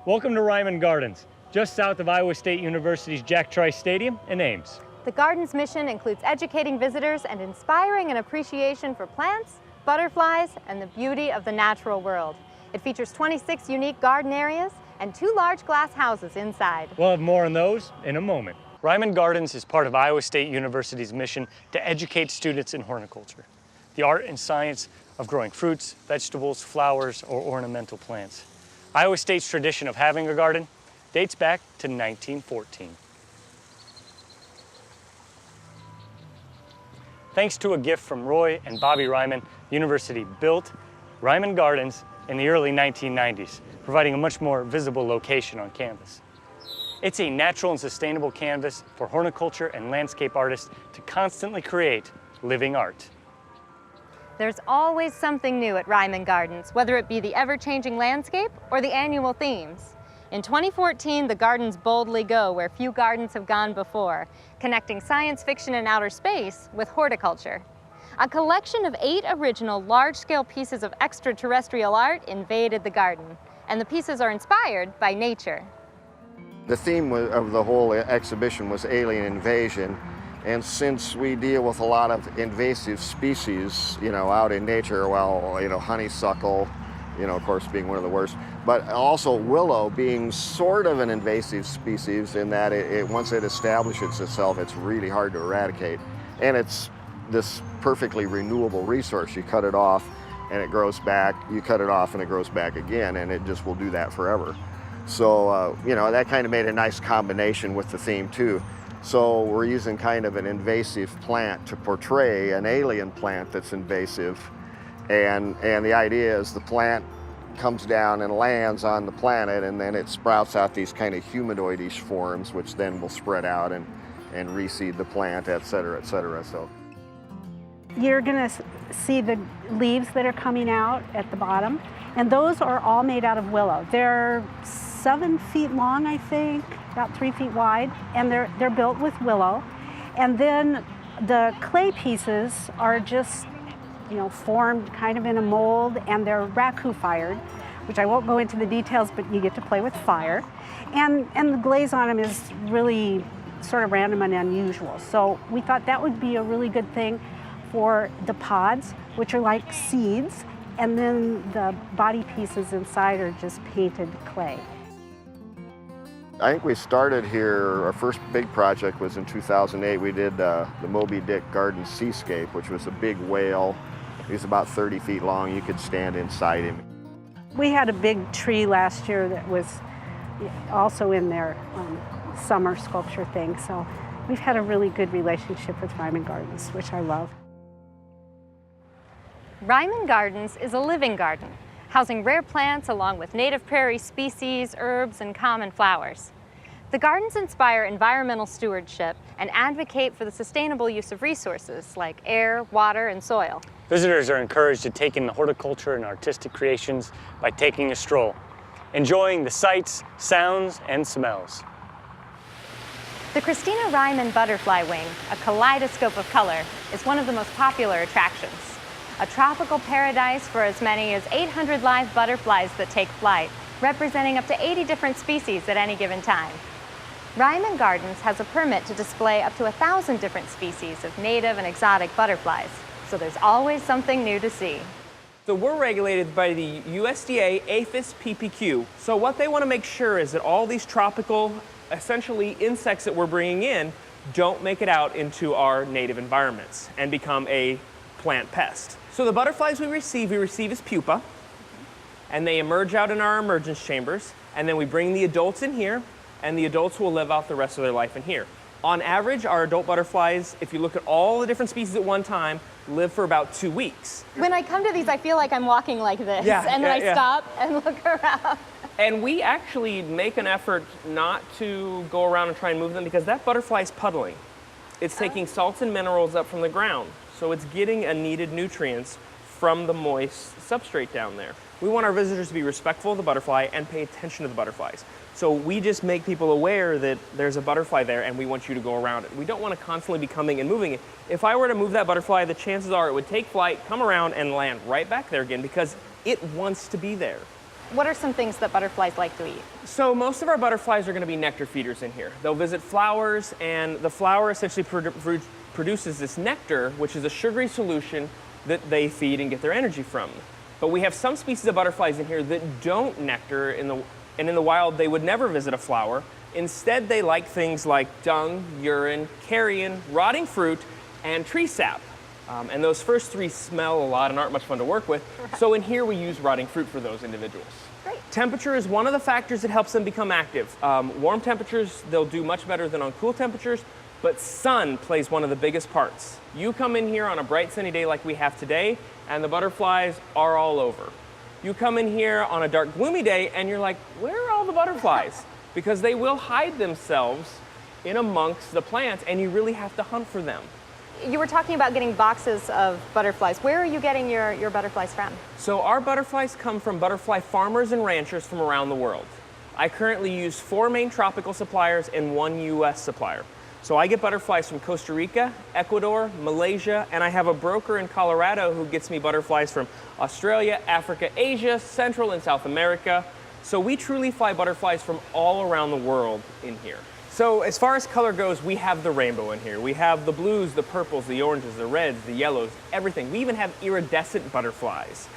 Welcome to Reiman Gardens, just south of Iowa State University's Jack Trice Stadium in Ames. The garden's mission includes educating visitors and inspiring an appreciation for plants, butterflies, and the beauty of the natural world. It features 26 unique garden areas and 2 large glass houses inside. We'll have more on those in a moment. Reiman Gardens is part of Iowa State University's mission to educate students in horticulture, the art and science of growing fruits, vegetables, flowers, or ornamental plants. Iowa State's tradition of having a garden dates back to 1914. Thanks to a gift from Roy and Bobby Ryman, the university built Reiman Gardens in the early 1990s, providing a much more visible location on campus. It's a natural and sustainable canvas for horticulture and landscape artists to constantly create living art. There's always something new at Reiman Gardens, whether it be the ever-changing landscape or the annual themes. In 2014, the gardens boldly go where few gardens have gone before, connecting science fiction and outer space with horticulture. A collection of 8 original large-scale pieces of extraterrestrial art invaded the garden, and the pieces are inspired by nature. The theme of the whole exhibition was alien invasion, and since we deal with a lot of invasive species, out in nature, honeysuckle, of course being one of the worst, but also willow being sort of an invasive species in that once it establishes itself, it's really hard to eradicate. And it's this perfectly renewable resource. You cut it off and it grows back, you cut it off and it grows back again, and it just will do that forever. So, that kind of made a nice combination with the theme too. So we're using kind of an invasive plant to portray an alien plant that's invasive. And the idea is the plant comes down and lands on the planet, and then it sprouts out these kind of humanoid-ish forms, which then will spread out and reseed the plant, et cetera, et cetera. So you're going to see the leaves that are coming out at the bottom, and those are all made out of willow. They're 7 feet long, I think, about 3 feet wide, and they're built with willow. And then the clay pieces are just formed kind of in a mold, and they're raku fired, which I won't go into the details, but you get to play with fire. And the glaze on them is really sort of random and unusual. So we thought that would be a really good thing for the pods, which are like seeds, and then the body pieces inside are just painted clay. I think we started here, our first big project was in 2008. We did the Moby-Dick Gardens seascape, which was a big whale. He was about 30 feet long. You could stand inside him. We had a big tree last year that was also in their summer sculpture thing. So we've had a really good relationship with Reiman Gardens, which I love. Reiman Gardens is a living garden, housing rare plants along with native prairie species, herbs, and common flowers. The gardens inspire environmental stewardship and advocate for the sustainable use of resources like air, water, and soil. Visitors are encouraged to take in the horticulture and artistic creations by taking a stroll, enjoying the sights, sounds, and smells. The Cristina Ryman butterfly wing, a kaleidoscope of color, is one of the most popular attractions. A tropical paradise for as many as 800 live butterflies that take flight, representing up to 80 different species at any given time. Reiman Gardens has a permit to display up to 1,000 different species of native and exotic butterflies, so there's always something new to see. So we're regulated by the USDA APHIS PPQ. So what they want to make sure is that all these tropical, essentially insects that we're bringing in, don't make it out into our native environments and become a plant pest. So the butterflies we receive as pupa, and they emerge out in our emergence chambers, and then we bring the adults in here, and the adults will live out the rest of their life in here. On average, our adult butterflies, if you look at all the different species at one time, live for about 2 weeks. When I come to these, I feel like I'm walking like this, and then I stop and look around. And we actually make an effort not to go around and try and move them because that butterfly is puddling. It's taking salts and minerals up from the ground. So it's getting a needed nutrients from the moist substrate down there. We want our visitors to be respectful of the butterfly and pay attention to the butterflies. So we just make people aware that there's a butterfly there and we want you to go around it. We don't want to constantly be coming and moving it. If I were to move that butterfly, the chances are it would take flight, come around, and land right back there again because it wants to be there. What are some things that butterflies like to eat? So most of our butterflies are going to be nectar feeders in here. They'll visit flowers, and the flower essentially produces this nectar, which is a sugary solution that they feed and get their energy from. But we have some species of butterflies in here that don't nectar, and in the wild they would never visit a flower. Instead, they like things like dung, urine, carrion, rotting fruit, and tree sap. And those first three smell a lot and aren't much fun to work with. So in here we use rotting fruit for those individuals. Great. Temperature is one of the factors that helps them become active. Warm temperatures, they'll do much better than on cool temperatures, but sun plays one of the biggest parts. You come in here on a bright sunny day like we have today, and the butterflies are all over. You come in here on a dark gloomy day and you're like, where are all the butterflies? Because they will hide themselves in amongst the plants, and you really have to hunt for them. You were talking about getting boxes of butterflies. Where are you getting your butterflies from? So our butterflies come from butterfly farmers and ranchers from around the world. I currently use 4 main tropical suppliers and 1 US supplier. So I get butterflies from Costa Rica, Ecuador, Malaysia, and I have a broker in Colorado who gets me butterflies from Australia, Africa, Asia, Central and South America. So we truly fly butterflies from all around the world in here. So as far as color goes, we have the rainbow in here. We have the blues, the purples, the oranges, the reds, the yellows, everything. We even have iridescent butterflies.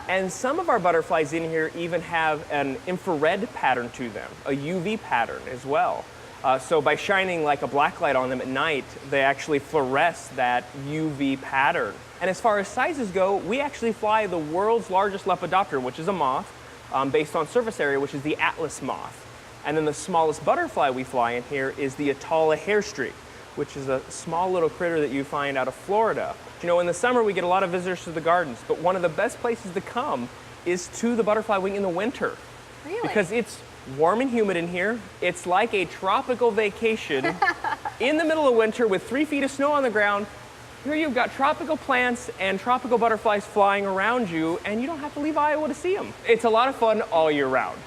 And some of our butterflies in here even have an infrared pattern to them, a UV pattern as well. So by shining like a black light on them at night, they actually fluoresce that UV pattern. And as far as sizes go, we actually fly the world's largest lepidopter, which is a moth, based on surface area, which is the Atlas moth. And then the smallest butterfly we fly in here is the Atala hairstreak, which is a small little critter that you find out of Florida. You know, in the summer we get a lot of visitors to the gardens, but one of the best places to come is to the butterfly wing in the winter. Really? Because it's warm and humid in here. It's like a tropical vacation in the middle of winter with 3 feet of snow on the ground. Here you've got tropical plants and tropical butterflies flying around you, and you don't have to leave Iowa to see them. It's a lot of fun all year round.